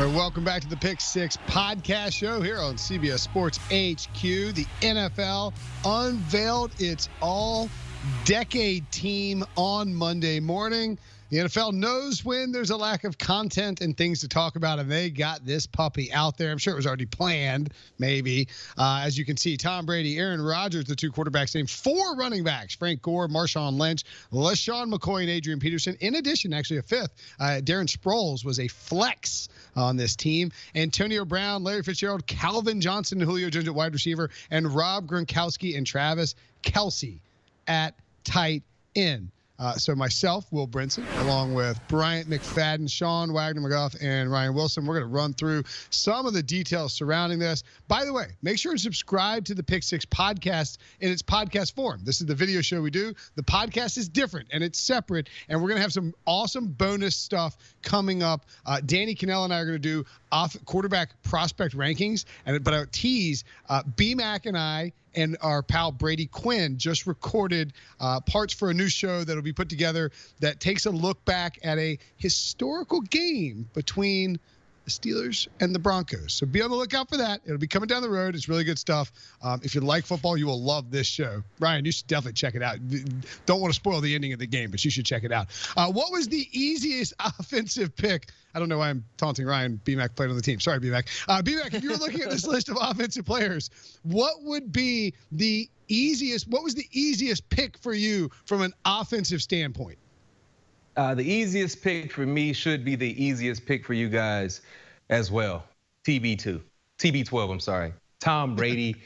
All right, welcome back to the Pick Six podcast show here on CBS Sports HQ. The NFL unveiled its all-decade team on Monday morning. The NFL knows when there's a lack of content and things to talk about, and they got this puppy out there. I'm sure it was already planned, maybe. As you can see, Tom Brady, Aaron Rodgers, the two quarterbacks named, 4 running backs, Frank Gore, Marshawn Lynch, LaShawn McCoy, and Adrian Peterson. In addition, actually a fifth, Darren Sproles was a flex on this team. Antonio Brown, Larry Fitzgerald, Calvin Johnson, and Julio Jones at wide receiver, and Rob Gronkowski and Travis Kelce at tight end. So myself, Will Brinson, along with Bryant McFadden, Sean Wagner-McGough, and Ryan Wilson, we're going to run through some of the details surrounding this. By the way, make sure to subscribe to the Pick Six podcast in its podcast form. This is the video show we do. The podcast is different, and it's separate, and we're going to have some awesome bonus stuff coming up. Danny Cannell and I are going to do quarterback prospect rankings, but I tease B-Mac and I and our pal Brady Quinn just recorded parts for a new show that'll be put together that takes a look back at a historical game between the Steelers and the Broncos. So be on the lookout for that. It'll be coming down the road. It's really good stuff. If you like football, you will love this show. Ryan, you should definitely check it out. Don't want to spoil the ending of the game, but you should check it out. What was the easiest offensive pick? I don't know why I'm taunting Ryan. B-Mac played on the team. Sorry, B-Mac. B-Mac, if you were looking at this list of offensive players, what would be the easiest? What was the easiest pick for you from an offensive standpoint? The easiest pick for me should be the easiest pick for you guys as well. TB12, I'm sorry. Tom Brady.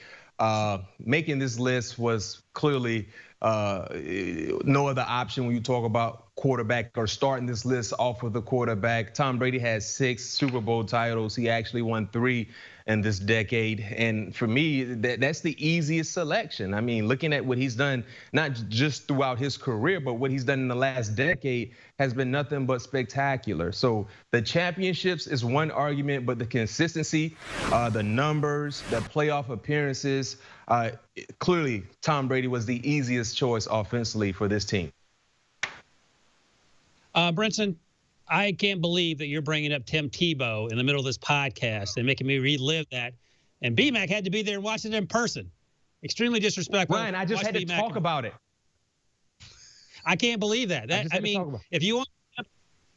Making this list was clearly no other option when you talk about quarterback or starting this list off with a quarterback. Tom Brady has 6 Super Bowl titles. He actually won 3 in this decade. And for me, that's the easiest selection. I mean, looking at what he's done, not just throughout his career, but what he's done in the last decade has been nothing but spectacular. So the championships is one argument, but the consistency, the numbers, the playoff appearances, clearly Tom Brady was the easiest choice offensively for this team. Brinson, I can't believe that you're bringing up Tim Tebow in the middle of this podcast and making me relive that. And B-Mac had to be there and watch it in person. Extremely disrespectful. Ryan, I just had to talk about it. I can't believe that. I mean, if you want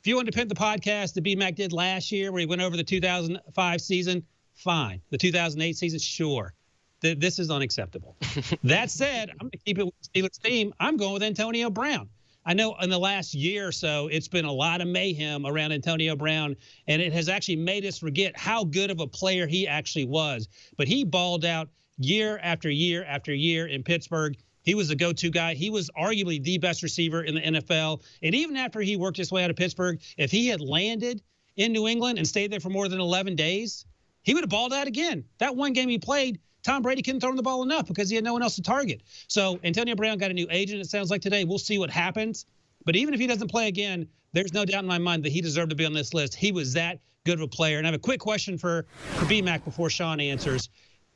to pin the podcast that B-Mac did last year where he went over the 2005 season, fine. The 2008 season, sure. This is unacceptable. That said, I'm going to keep it with the Steelers team. I'm going with Antonio Brown. I know in the last year or so, it's been a lot of mayhem around Antonio Brown, and it has actually made us forget how good of a player he actually was. But he balled out year after year after year in Pittsburgh. He was the go-to guy. He was arguably the best receiver in the NFL. And even after he worked his way out of Pittsburgh, if he had landed in New England and stayed there for more than 11 days, he would have balled out again. That one game he played, Tom Brady couldn't throw him the ball enough because he had no one else to target. So Antonio Brown got a new agent, it sounds like, today. We'll see what happens. But even if he doesn't play again, there's no doubt in my mind that he deserved to be on this list. He was that good of a player. And I have a quick question for B-Mac before Sean answers.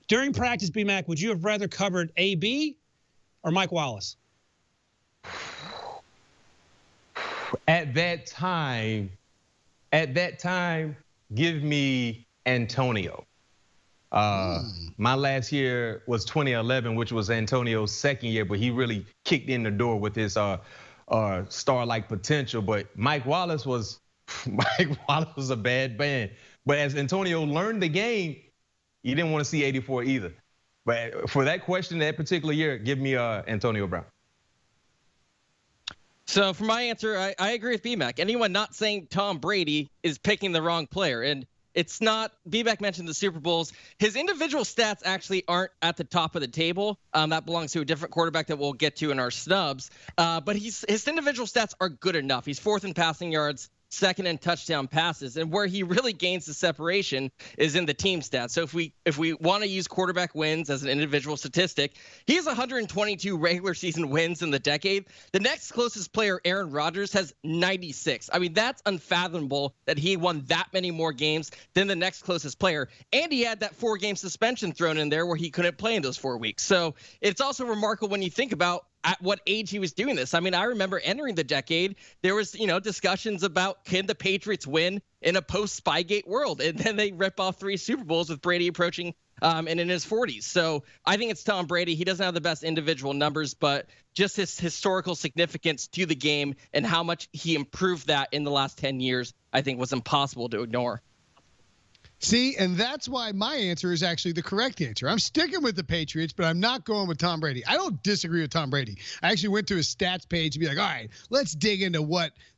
During practice, B-Mac, would you have rather covered AB or Mike Wallace? At that time, give me Antonio. My last year was 2011, which was Antonio's second year, but he really kicked in the door with his star-like potential. But Mike Wallace was a bad man. But as Antonio learned the game, you didn't want to see 84 either. But for that question, that particular year, give me Antonio Brown. So for my answer, I agree with B-Mac. Anyone not saying Tom Brady is picking the wrong player. And it's not, B-Mac mentioned the Super Bowls. His individual stats actually aren't at the top of the table. That belongs to a different quarterback that we'll get to in our snubs. But his individual stats are good enough. He's 4th in passing yards, 2nd in touchdown passes, and where he really gains the separation is in the team stats. So if we want to use quarterback wins as an individual statistic, he has 122 regular season wins in the decade. The next closest player, Aaron Rodgers, has 96. I mean, that's unfathomable that he won that many more games than the next closest player. And he had that 4-game suspension thrown in there where he couldn't play in those 4 weeks. So it's also remarkable when you think about at what age he was doing this. I mean, I remember entering the decade, there was, discussions about can the Patriots win in a post-Spygate world? And then they rip off 3 Super Bowls with Brady approaching and in his 40s. So I think it's Tom Brady. He doesn't have the best individual numbers, but just his historical significance to the game and how much he improved that in the last 10 years, I think was impossible to ignore. See, and that's why my answer is actually the correct answer. I'm sticking with the Patriots, but I'm not going with Tom Brady. I don't disagree with Tom Brady. I actually went to his stats page and be like, all right, let's dig into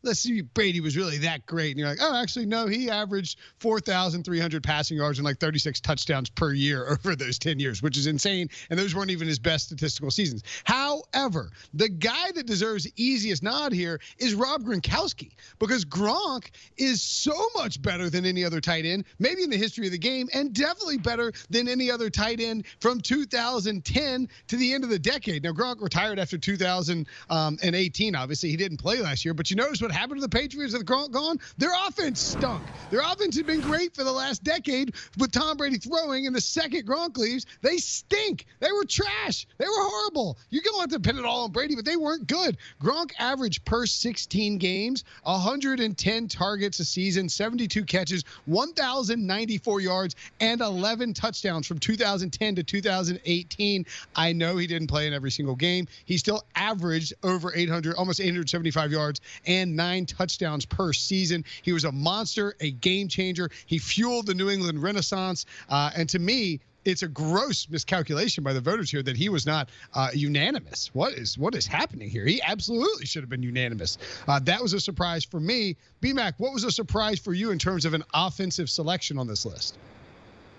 let's see if Brady was really that great. And you're like, oh, actually, no, he averaged 4,300 passing yards and like 36 touchdowns per year over those 10 years, which is insane. And those weren't even his best statistical seasons. However, the guy that deserves the easiest nod here is Rob Gronkowski, because Gronk is so much better than any other tight end, maybe in the history of the game, and definitely better than any other tight end from 2010 to the end of the decade. Now, Gronk retired after 2018. Obviously, he didn't play last year, but you notice what happened to the Patriots with Gronk gone? Their offense stunk. Their offense had been great for the last decade with Tom Brady throwing, and the second Gronk leaves, they stink. They were trash. They were horrible. You can want to pin it all on Brady, but they weren't good. Gronk averaged per 16 games, 110 targets a season, 72 catches, 1,094 yards, and 11 touchdowns from 2010 to 2018. I know he didn't play in every single game. He still averaged over 800, almost 875 yards and 9 touchdowns per season. He was a monster, a game changer. He fueled the New England Renaissance. And to me, it's a gross miscalculation by the voters here that he was not unanimous. What is happening here? He absolutely should have been unanimous. That was a surprise for me. B-Mac, what was a surprise for you in terms of an offensive selection on this list?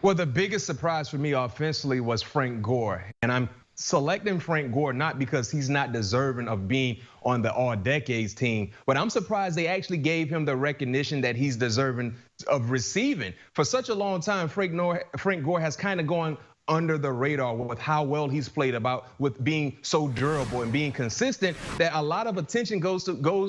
Well, the biggest surprise for me offensively was Frank Gore. And I'm selecting Frank Gore not because he's not deserving of being on the all-decades team, but I'm surprised they actually gave him the recognition that he's deserving of receiving. For such a long time, Frank Gore has kind of gone under the radar with how well he's played, with being so durable and being consistent, that a lot of attention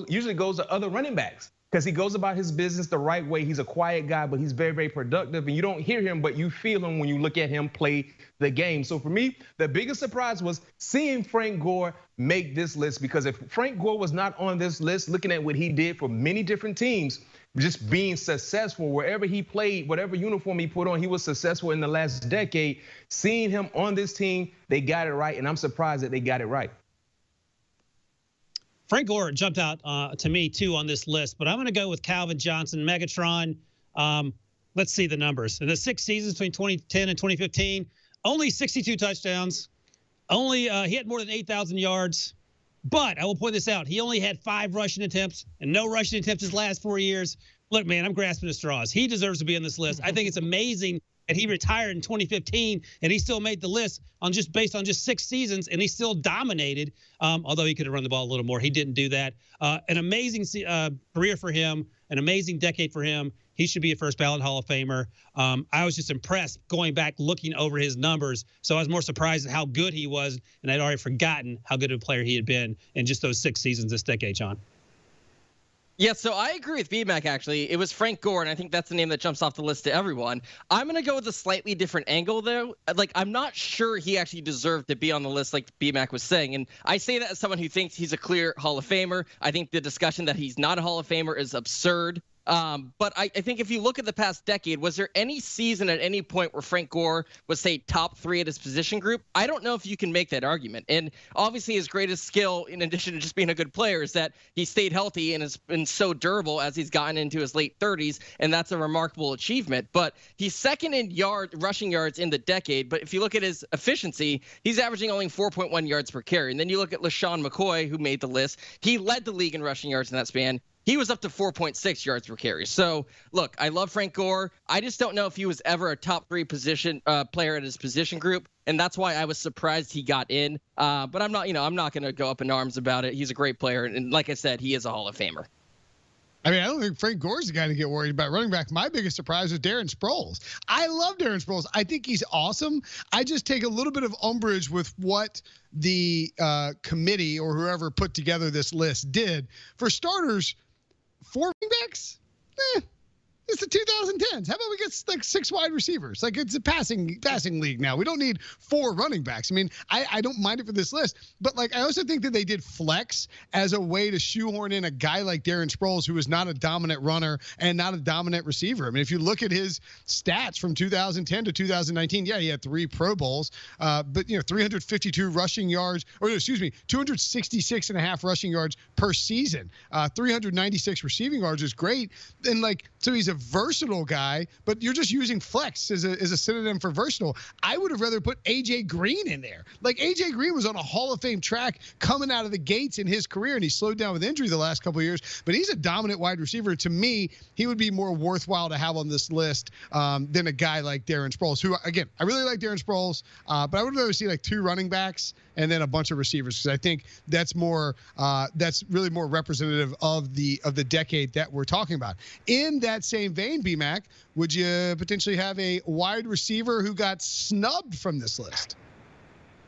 usually goes to other running backs, because he goes about his business the right way. He's a quiet guy, but he's very, very productive. And you don't hear him, but you feel him when you look at him play the game. So for me, the biggest surprise was seeing Frank Gore make this list, because if Frank Gore was not on this list, looking at what he did for many different teams, just being successful wherever he played, whatever uniform he put on, he was successful in the last decade. Seeing him on this team, they got it right. And I'm surprised that they got it right. Frank Gore jumped out to me, too, on this list, but I'm going to go with Calvin Johnson, Megatron. Let's see the numbers. In the 6 seasons between 2010 and 2015, only 62 touchdowns. He had more than 8,000 yards. But I will point this out. He only had 5 rushing attempts and no rushing attempts his last 4 years. Look, man, I'm grasping at straws. He deserves to be on this list. I think it's amazing that he retired in 2015 and he still made the list based on just 6 seasons, and he still dominated. Although he could have run the ball a little more, he didn't do that. An amazing career for him, an amazing decade for him. He should be a first ballot Hall of Famer. I was just impressed going back, looking over his numbers. So I was more surprised at how good he was, and I'd already forgotten how good of a player he had been in just those 6 seasons this decade, John. Yeah, so I agree with BMAC, actually. It was Frank Gore, and I think that's the name that jumps off the list to everyone. I'm going to go with a slightly different angle, though. Like, I'm not sure he actually deserved to be on the list like BMAC was saying. And I say that as someone who thinks he's a clear Hall of Famer. I think the discussion that he's not a Hall of Famer is absurd. But I think if you look at the past decade, was there any season at any point where Frank Gore was, say, top 3 at his position group? I don't know if you can make that argument. And obviously his greatest skill, in addition to just being a good player, is that he stayed healthy and has been so durable as he's gotten into his late 30s. And that's a remarkable achievement. But he's second in rushing yards in the decade. But if you look at his efficiency, he's averaging only 4.1 yards per carry. And then you look at LaShawn McCoy, who made the list. He led the league in rushing yards in that span. He was up to 4.6 yards per carry. So, look, I love Frank Gore. I just don't know if he was ever a top 3 position player at his position group, and that's why I was surprised he got in. But I'm not going to go up in arms about it. He's a great player, and like I said, he is a Hall of Famer. I mean, I don't think Frank Gore's the guy to get worried about running back. My biggest surprise was Darren Sproles. I love Darren Sproles. I think he's awesome. I just take a little bit of umbrage with what the committee or whoever put together this list did. For starters, 4 running backs? It's the 2010s. How about we get like 6 wide receivers? Like, it's a passing league now. We don't need 4 running backs. I mean, I don't mind it for this list, but like I also think that they did flex as a way to shoehorn in a guy like Darren Sproles, who is not a dominant runner and not a dominant receiver. I mean, if you look at his stats from 2010 to 2019, yeah, he had 3 Pro Bowls, but 352 rushing yards, 266 and a half rushing yards per season. 396 receiving yards is great. And like, so he's a versatile guy, but you're just using flex as a synonym for versatile. I would have rather put AJ Green in there. Like, AJ Green was on a Hall of Fame track coming out of the gates in his career, and he slowed down with injury the last couple of years, but he's a dominant wide receiver. To me, he would be more worthwhile to have on this list than a guy like Darren Sproles, who, again, I really like Darren Sproles, but I would rather see like 2 running backs and then a bunch of receivers, because I think that's really more representative of the decade that we're talking about. In that same vein, BMAC, would you potentially have a wide receiver who got snubbed from this list?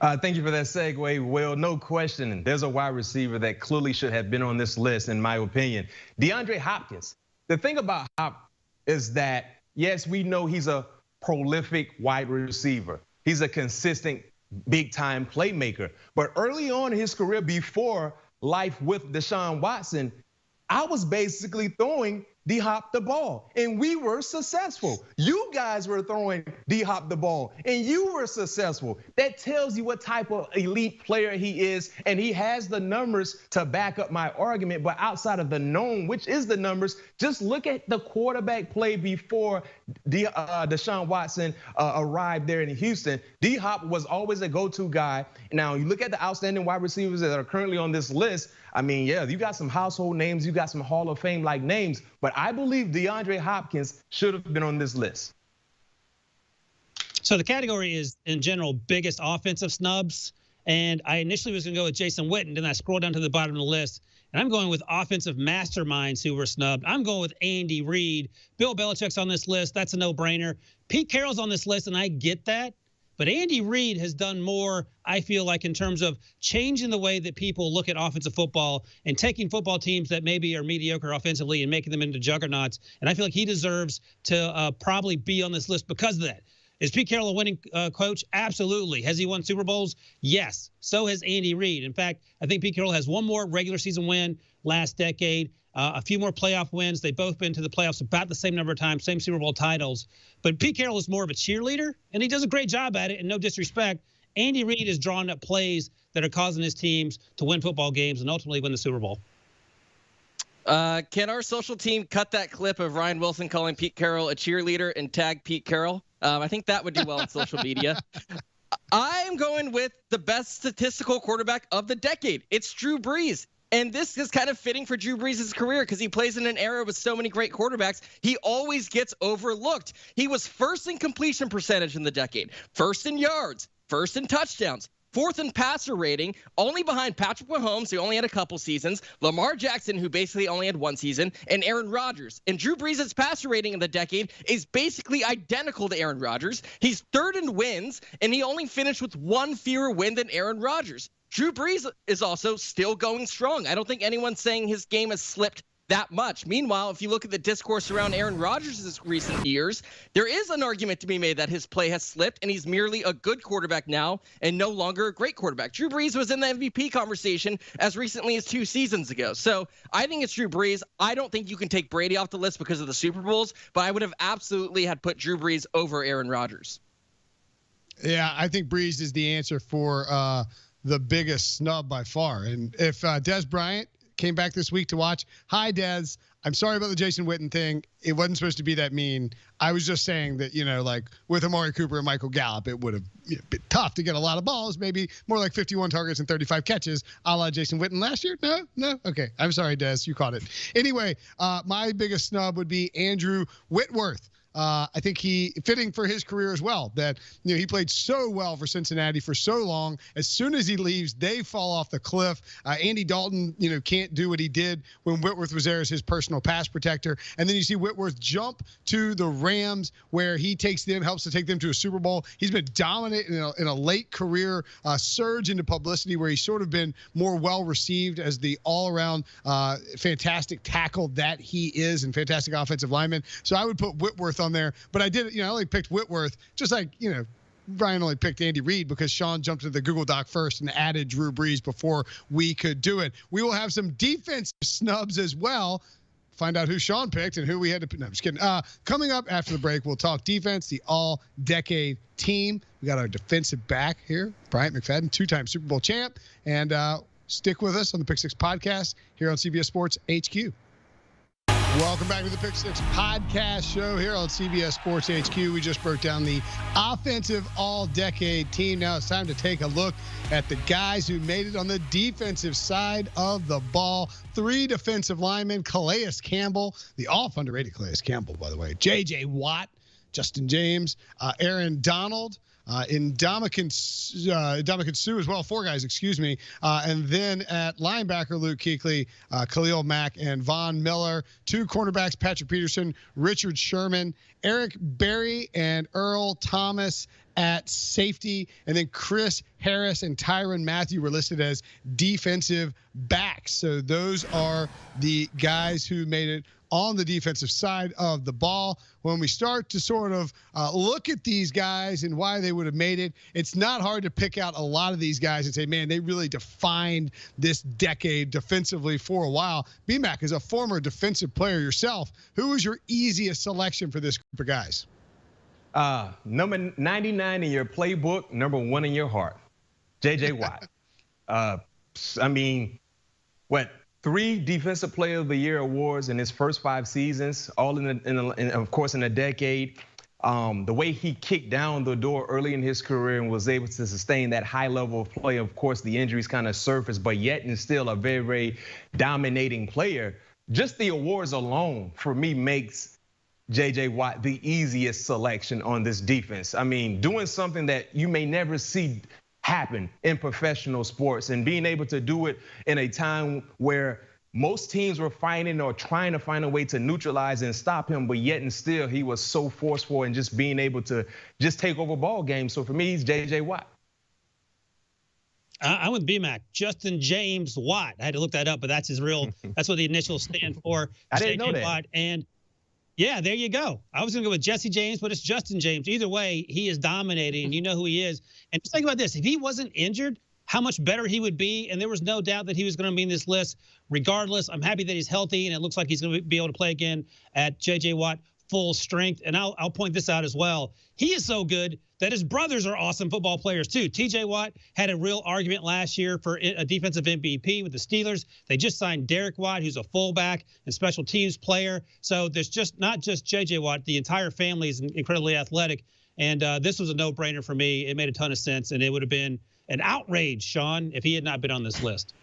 Thank you for that segue, Will. No question, there's a wide receiver that clearly should have been on this list, in my opinion. DeAndre Hopkins. The thing about Hop is that, yes, we know he's a prolific wide receiver. He's a consistent big-time playmaker. But early on in his career, before life with Deshaun Watson, I was basically throwing D-Hop the ball, and we were successful. You guys were throwing D-Hop the ball, and you were successful. That tells you what type of elite player he is, and he has the numbers to back up my argument. But outside of the known, which is the numbers, just look at the quarterback play before Deshaun Watson arrived there in Houston. D-Hop was always a go-to guy. Now, you look at the outstanding wide receivers that are currently on this list. I mean, yeah, you got some household names, you got some Hall of Fame-like names, but I believe DeAndre Hopkins should have been on this list. So the category is, in general, biggest offensive snubs. And I initially was going to go with Jason Witten, then I scrolled down to the bottom of the list, and I'm going with offensive masterminds who were snubbed. I'm going with Andy Reid. Bill Belichick's on this list. That's a no-brainer. Pete Carroll's on this list, and I get that. But Andy Reid has done more, I feel like, in terms of changing the way that people look at offensive football and taking football teams that maybe are mediocre offensively and making them into juggernauts. And I feel like he deserves to probably be on this list because of that. Is Pete Carroll a winning coach? Absolutely. Has he won Super Bowls? Yes. So has Andy Reid. In fact, I think Pete Carroll has one more regular season win last decade. A few more playoff wins. They've both been to the playoffs about the same number of times, same Super Bowl titles. But Pete Carroll is more of a cheerleader, and he does a great job at it, and no disrespect. Andy Reid is drawing up plays that are causing his teams to win football games and ultimately win the Super Bowl. Can our social team cut that clip of Ryan Wilson calling Pete Carroll a cheerleader and tag Pete Carroll? I think that would do well on social media. I'm going with the best statistical quarterback of the decade. It's Drew Brees. And this is kind of fitting for Drew Brees' career because he plays in an era with so many great quarterbacks. He always gets overlooked. He was first in completion percentage in the decade, first in yards, first in touchdowns, fourth in passer rating, only behind Patrick Mahomes, who only had a couple seasons, Lamar Jackson, who basically only had one season, and Aaron Rodgers. And Drew Brees' passer rating in the decade is basically identical to Aaron Rodgers. He's third in wins, and he only finished with one fewer win than Aaron Rodgers. Drew Brees is also still going strong. I don't think anyone's saying his game has slipped that much. Meanwhile, if you look at the discourse around Aaron Rodgers' recent years, there is an argument to be made that his play has slipped and he's merely a good quarterback now and no longer a great quarterback. Drew Brees was in the MVP conversation as recently as 2 seasons ago. So I think it's Drew Brees. I don't think you can take Brady off the list because of the Super Bowls, but I would have absolutely had put Drew Brees over Aaron Rodgers. Yeah, I think Brees is the answer for the biggest snub by far. And if Des Bryant came back this week to watch, hi, Des, I'm sorry about the Jason Witten thing. It wasn't supposed to be that mean. I was just saying that, like with Amari Cooper and Michael Gallup, it would have been tough to get a lot of balls, maybe more like 51 targets and 35 catches, a la Jason Witten last year. No. Okay. I'm sorry, Des, you caught it. Anyway, my biggest snub would be Andrew Whitworth. I think he fitting for his career as well. That he played so well for Cincinnati for so long. As soon as he leaves, they fall off the cliff. Andy Dalton, can't do what he did when Whitworth was there as his personal pass protector. And then you see Whitworth jump to the Rams, where he helps to take them to a Super Bowl. He's been dominant in a late career surge into publicity, where he's sort of been more well received as the all-around fantastic tackle that he is and fantastic offensive lineman. So I would put Whitworth on there. But I did, I only picked Whitworth, just like, Brian only picked Andy Reid because Sean jumped to the Google Doc first and added Drew Brees before we could do it. We will have some defensive snubs as well. Find out who Sean picked and who we had to pick. No, I'm just kidding. Coming up after the break, we'll talk defense, the all-decade team. We got our defensive back here, Bryant McFadden, two-time Super Bowl champ. And stick with us on the Pick Six Podcast here on CBS Sports HQ. Welcome back to the Pick Six Podcast show here on CBS Sports HQ. We just broke down the offensive all-decade team. Now it's time to take a look at the guys who made it on the defensive side of the ball. 3 defensive linemen: Calais Campbell, the oft-underrated Calais Campbell, by the way, J.J. Watt, Justin James, Aaron Donald, Ndamukong Suh as well. 4 guys, excuse me. And then at linebacker, Luke Kuechly, Khalil Mack, and Von Miller. 2 cornerbacks, Patrick Peterson, Richard Sherman, Eric Berry, and Earl Thomas at safety. And then Chris Harris and Tyrann Mathieu were listed as defensive backs. So those are the guys who made it on the defensive side of the ball. When we start to sort of look at these guys and why they would have made it, it's not hard to pick out a lot of these guys and say, man, they really defined this decade defensively for a while. BMAC, is a former defensive player yourself, who was your easiest selection for this group of guys? Number 99 in your playbook, number 1 in your heart, J.J. Watt. I mean, what? 3 Defensive Player of the Year awards in his first 5 seasons, all of course in a decade. The way he kicked down the door early in his career and was able to sustain that high level of play. Of course, the injuries kind of surfaced, but yet and still a very, very dominating player. Just the awards alone for me makes J.J. Watt the easiest selection on this defense. I mean, doing something that you may never see happen in professional sports and being able to do it in a time where most teams were fighting or trying to find a way to neutralize and stop him, but yet and still he was so forceful and just being able to just take over ball games. So for me, he's J.J. Watt. I'm with BMAC. Justin James Watt. I had to look that up, but that's that's what the initials stand for. I didn't know that. Watt. And yeah, there you go. I was going to go with Jesse James, but it's Justin James. Either way, he is dominating, and you know who he is. And just think about this. If he wasn't injured, how much better he would be. And there was no doubt that he was going to be in this list regardless. I'm happy that he's healthy, and it looks like he's going to be able to play again at J.J. Watt full strength. And I'll point this out as well. He is so good that his brothers are awesome football players too. T.J. Watt had a real argument last year for a defensive MVP with the Steelers. They just signed Derek Watt, who's a fullback and special teams player. So there's just not just J.J. Watt. The entire family is incredibly athletic. And this was a no-brainer for me. It made a ton of sense, and it would have been an outrage, Sean, if he had not been on this list.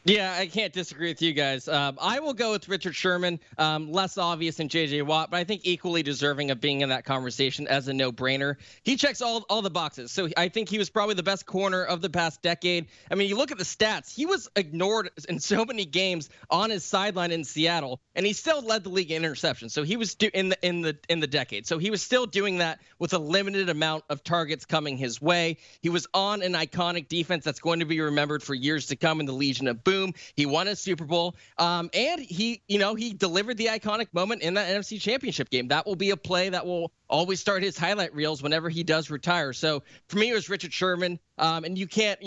Yeah, I can't disagree with you guys. I will go with Richard Sherman, less obvious than J.J. Watt, but I think equally deserving of being in that conversation as a no-brainer. He checks all the boxes. So I think he was probably the best corner of the past decade. I mean, you look at the stats. He was ignored in so many games on his sideline in Seattle, and he still led the league in interceptions. So he was in the decade. So he was still doing that with a limited amount of targets coming his way. He was on an iconic defense that's going to be remembered for years to come in the Legion of Boom. He won a Super Bowl, and he delivered the iconic moment in that NFC Championship game. That will be a play that will always start his highlight reels whenever he does retire. So for me, it was Richard Sherman, and you can't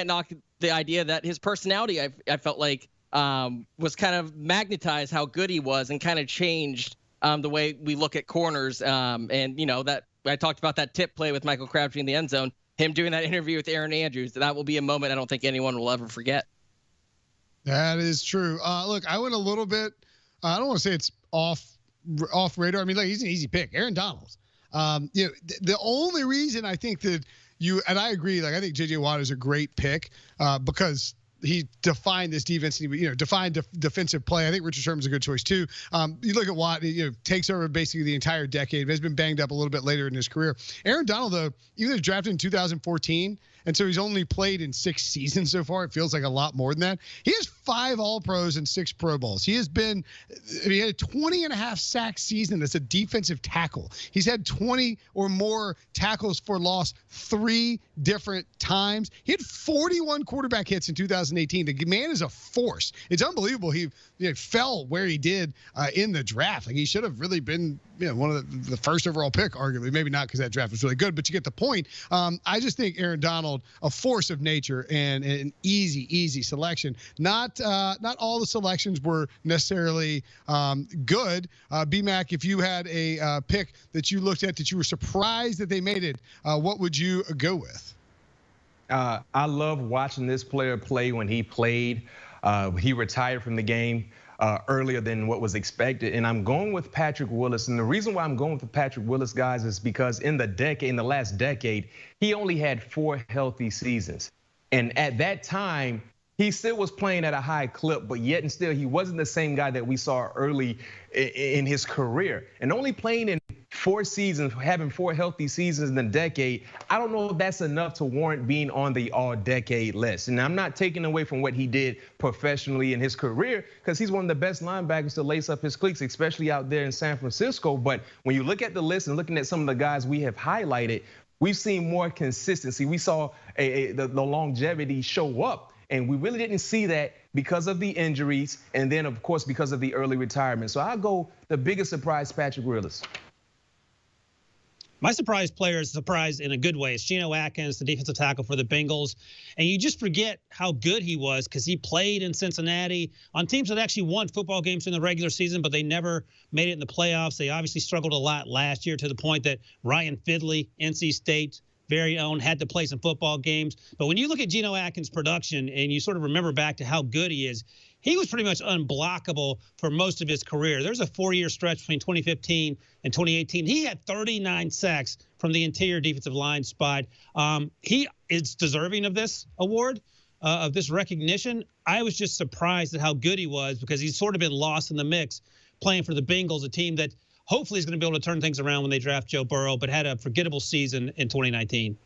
knock the idea that his personality, I felt like, was kind of magnetized how good he was and kind of changed the way we look at corners. And that I talked about that tip play with Michael Crabtree in the end zone, him doing that interview with Aaron Andrews. That will be a moment I don't think anyone will ever forget. That is true. Look, I went a little bit. I don't want to say it's off radar. I mean, like, he's an easy pick, Aaron Donald. The only reason I think that and I agree. Like, I think J.J. Watt is a great pick because he defined this defense, defined defensive play. I think Richard Sherman's a good choice too. You look at Watt, takes over basically the entire decade, but has been banged up a little bit later in his career. Aaron Donald, though, even though he was drafted in 2014, and so he's only played in 6 seasons so far. It feels like a lot more than that. He has 5 All-Pros and 6 Pro Bowls. He had a 20.5 sack season as a defensive tackle. He's had 20 or more tackles for loss 3 different times. He had 41 quarterback hits in 2018. The man is a force. It's unbelievable. He fell where he did in the draft. Like, he should have really been one of the first overall pick, arguably. Maybe not, because that draft was really good, but you get the point. I just think Aaron Donald, a force of nature and an easy selection. Not all the selections were necessarily good. BMAC, if you had a pick that you looked at that you were surprised that they made it, what would you go with? I love watching this player play when he played. He retired from the game earlier than what was expected. And I'm going with Patrick Willis. And the reason why I'm going with Patrick Willis, guys, is because in the last decade, he only had 4 healthy seasons. And at that time, he still was playing at a high clip, but yet and still, he wasn't the same guy that we saw early in his career. And only playing in 4 seasons, having 4 healthy seasons in a decade, I don't know if that's enough to warrant being on the all-decade list. And I'm not taking away from what he did professionally in his career, because he's one of the best linebackers to lace up his cleats, especially out there in San Francisco. But when you look at the list and looking at some of the guys we have highlighted, we've seen more consistency. We saw the longevity show up. And we really didn't see that because of the injuries, and then, of course, because of the early retirement. So I'll go the biggest surprise, Patrick Willis. My surprise player is surprised in a good way. It's Geno Atkins, the defensive tackle for the Bengals. And you just forget how good he was, because he played in Cincinnati on teams that actually won football games in the regular season, but they never made it in the playoffs. They obviously struggled a lot last year, to the point that Ryan Fidley, NC State, very own, had to play some football games. But when you look at Geno Atkins' production and you sort of remember back to how good he is, he was pretty much unblockable for most of his career. There's a 4-year stretch between 2015 and 2018. He had 39 sacks from the interior defensive line spot. He is deserving of this award, of this recognition. I was just surprised at how good he was, because he's sort of been lost in the mix playing for the Bengals, a team that hopefully is going to be able to turn things around when they draft Joe Burrow, but had a forgettable season in 2019.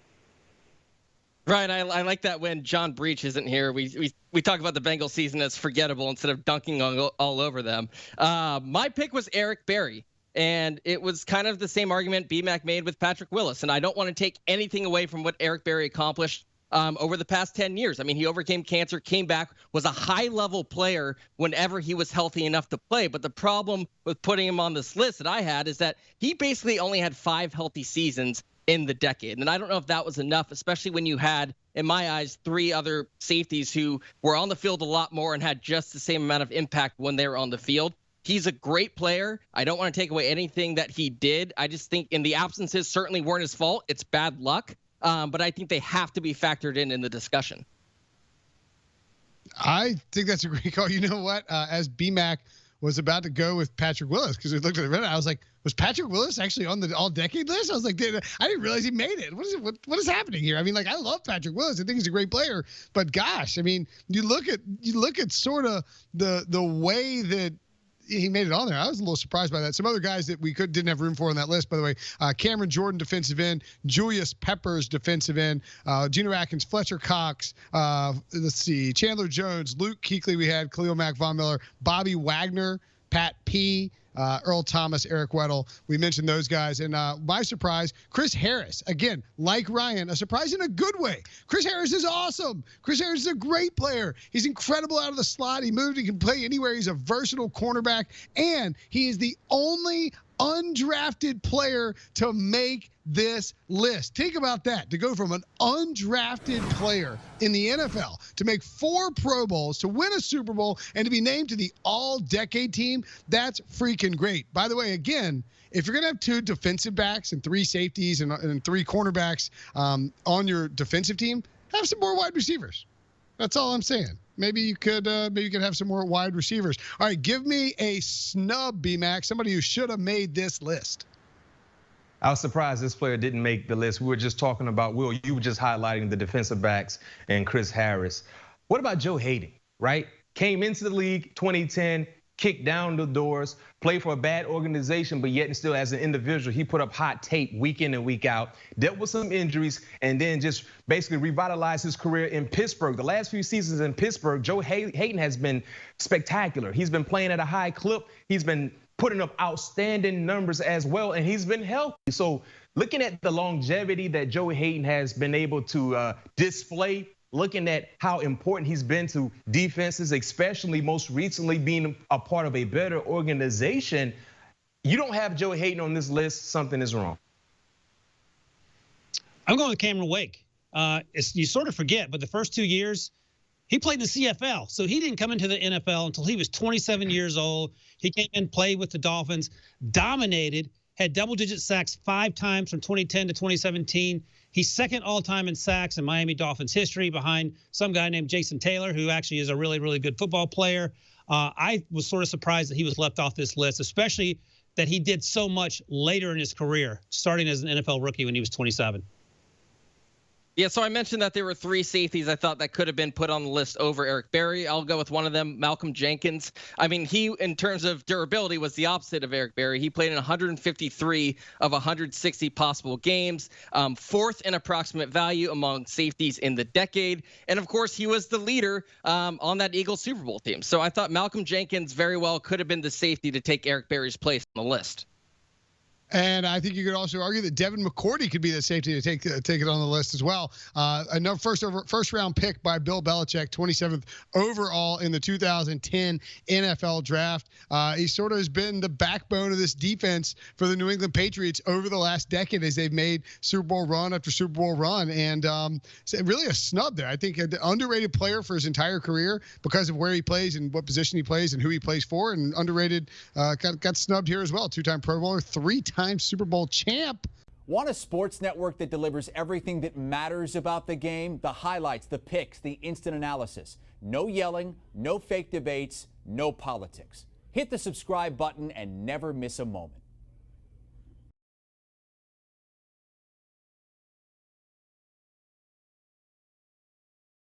Right, I like that when John Breach isn't here, we talk about the Bengals season as forgettable instead of dunking all over them. My pick was Eric Berry, and it was kind of the same argument BMAC made with Patrick Willis. And I don't want to take anything away from what Eric Berry accomplished over the past 10 years. I mean, he overcame cancer, came back, was a high-level player whenever he was healthy enough to play. But the problem with putting him on this list that I had is that he basically only had 5 healthy seasons in the decade. And I don't know if that was enough, especially when you had, in my eyes, 3 other safeties who were on the field a lot more and had just the same amount of impact when they were on the field. He's a great player. I don't want to take away anything that he did. I just think in the absences certainly weren't his fault. It's bad luck. But I think they have to be factored in the discussion. I think that's a great call. You know what? As BMAC was about to go with Patrick Willis, because we looked at the minute, I was like, was Patrick Willis actually on the all-decade list? I was like, I didn't realize he made it. What is happening here? I mean, like, I love Patrick Willis. I think he's a great player. But gosh, I mean, you look at sort of the way that he made it on there. I was a little surprised by that. Some other guys that we didn't have room for on that list, by the way, Cameron Jordan, defensive end, Julius Peppers, defensive end, Geno Atkins, Fletcher Cox, let's see, Chandler Jones, Luke Kuechly, we had Khalil Mack, Von Miller, Bobby Wagner, Pat P., Earl Thomas, Eric Weddle. We mentioned those guys. And by surprise, Chris Harris. Again, like Ryan, a surprise in a good way. Chris Harris is awesome. Chris Harris is a great player. He's incredible out of the slot. He moved. He can play anywhere. He's a versatile cornerback. And he is the only undrafted player to make this list. Think about that. To go from an undrafted player in the NFL to make 4 Pro Bowls, to win a Super Bowl, and to be named to the all-decade team, that's freaking great. By the way, again, if you're going to have 2 defensive backs and 3 safeties and 3 cornerbacks on your defensive team, have some more wide receivers. That's all I'm saying. Maybe you could have some more wide receivers. All right, give me a snub, BMAC, somebody who should have made this list. I was surprised this player didn't make the list. We were just talking about, Will, you were just highlighting the defensive backs and Chris Harris. What about Joe Hayden, right? Came into the league 2010, kicked down the doors, played for a bad organization, but yet and still as an individual, he put up hot tape week in and week out, dealt with some injuries, and then just basically revitalized his career in Pittsburgh. The last few seasons in Pittsburgh, Joe Hayden has been spectacular. He's been playing at a high clip. He's been putting up outstanding numbers as well, and he's been healthy. So looking at the longevity that Joe Hayden has been able to display, looking at how important he's been to defenses, especially most recently being a part of a better organization, you don't have Joe Hayden on this list, something is wrong. I'm going with Cameron Wake. You sort of forget, but the first 2 years, he played in the CFL. So he didn't come into the NFL until he was 27 years old. He came in, played with the Dolphins, dominated, had double-digit sacks 5 times from 2010 to 2017. He's second all-time in sacks in Miami Dolphins history behind some guy named Jason Taylor, who actually is a really, really good football player. I was sort of surprised that he was left off this list, especially that he did so much later in his career, starting as an NFL rookie when he was 27. Yeah, so I mentioned that there were 3 safeties I thought that could have been put on the list over Eric Berry. I'll go with one of them, Malcolm Jenkins. I mean, he, in terms of durability, was the opposite of Eric Berry. He played in 153 of 160 possible games, 4th in approximate value among safeties in the decade. And, of course, he was the leader on that Eagles Super Bowl team. So I thought Malcolm Jenkins very well could have been the safety to take Eric Berry's place on the list. And I think you could also argue that Devin McCourty could be the safety to take it on the list as well. Another first round pick by Bill Belichick, 27th overall in the 2010 NFL draft. He sort of has been the backbone of this defense for the New England Patriots over the last decade as they've made Super Bowl run after Super Bowl run. And really a snub there. I think an underrated player for his entire career because of where he plays and what position he plays and who he plays for. And underrated, got snubbed here as well. 2-time Pro Bowler, 3-time Super Bowl champ. Want a sports network that delivers everything that matters about the game? The highlights, the picks, the instant analysis. No yelling, no fake debates, no politics. Hit the subscribe button and never miss a moment.